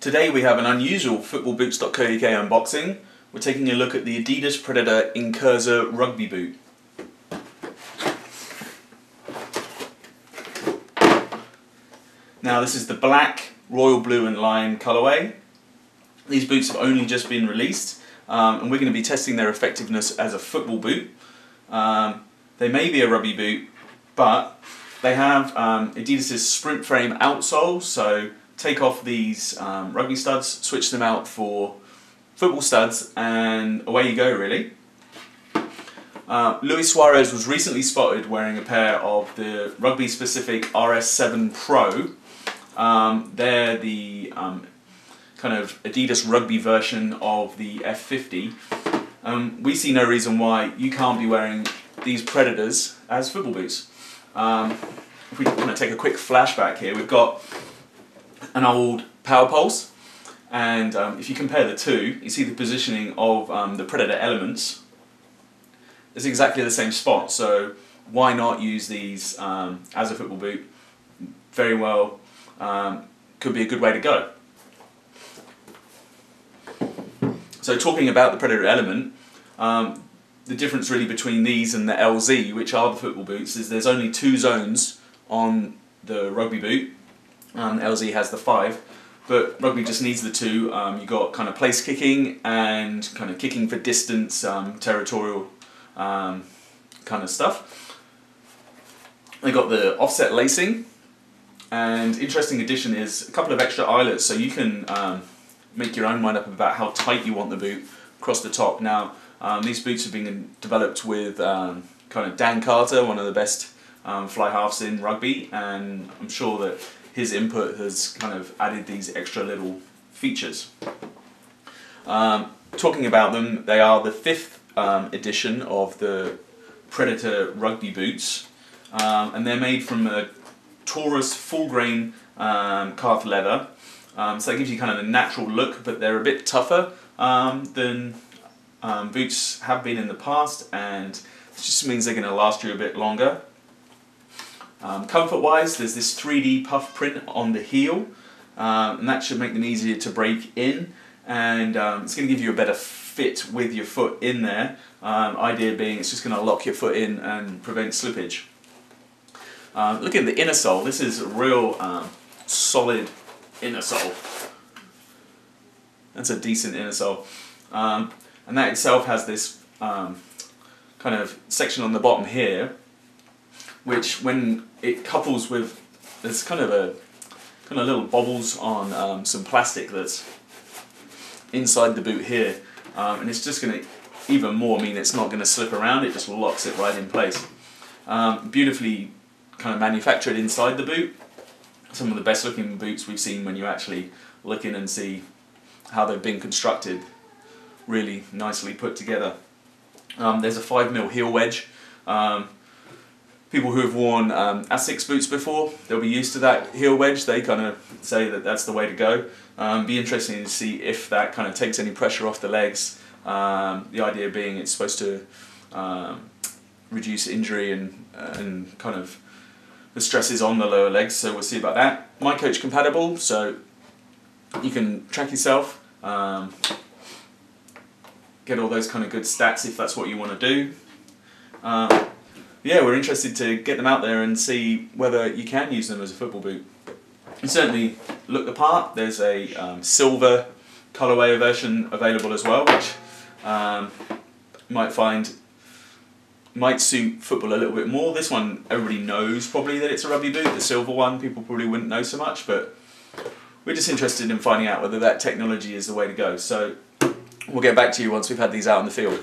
Today we have an unusual footballboots.co.uk unboxing. We're taking a look at the Adidas Predator Incurza rugby boot. Now this is the black, royal blue and lime colourway. These boots have only just been released and we're going to be testing their effectiveness as a football boot. They may be a rugby boot, but they have Adidas' sprint frame outsole, so take off these rugby studs, switch them out for football studs, and away you go really. Luis Suarez was recently spotted wearing a pair of the rugby specific RS7 Pro. They're the kind of Adidas rugby version of the F50. We see no reason why you can't be wearing these Predators as football boots. If we kind of take a quick flashback here, we've got an old Power Pulse, and if you compare the two, you see the positioning of the Predator elements. It's exactly the same spot, so why not use these as a football boot? Very well, could be a good way to go. So talking about the Predator element, the difference really between these and the LZ, which are the football boots, is there's only 2 zones on the rugby boot. LZ has the 5, but rugby just needs the 2. You've got kind of place kicking and kind of kicking for distance, territorial kind of stuff. They got the offset lacing, and interesting addition is a couple of extra eyelets, so you can make your own mind up about how tight you want the boot across the top. Now these boots have been developed with kind of Dan Carter, one of the best fly halves in rugby, and I'm sure that his input has kind of added these extra little features. Talking about them, they are the 5th edition of the Predator rugby boots, and they're made from a Taurus full grain calf leather, so that gives you kind of a natural look, but they're a bit tougher than boots have been in the past, and it just means they're going to last you a bit longer. Comfort wise, there's this 3D puff print on the heel, and that should make them easier to break in, and it's going to give you a better fit with your foot in there. Idea being it's just going to lock your foot in and prevent slippage. Look at the inner sole. This is a real solid inner sole. That's a decent inner sole. And that itself has this kind of section on the bottom here, which when it couples with, there's kind of little bobbles on some plastic that's inside the boot here, and it's just going to even more mean it's not going to slip around, it just locks it right in place. Beautifully kind of manufactured inside the boot. Some of the best looking boots we've seen when you actually look in and see how they've been constructed. Really nicely put together. There's a 5mm heel wedge. People who have worn Asics boots before, they'll be used to that heel wedge. They kind of say that that's the way to go. Be interesting to see if that kind of takes any pressure off the legs. The idea being it's supposed to reduce injury and kind of the stresses on the lower legs, so we'll see about that. My coach compatible, so you can track yourself, get all those kind of good stats if that's what you want to do. Yeah, we're interested to get them out there and see whether you can use them as a football boot. You certainly look the part. There's a silver colourway version available as well, which you might find might suit football a little bit more. This one, everybody knows probably that it's a rugby boot. The silver one, people probably wouldn't know so much, but we're just interested in finding out whether that technology is the way to go. So we'll get back to you once we've had these out in the field.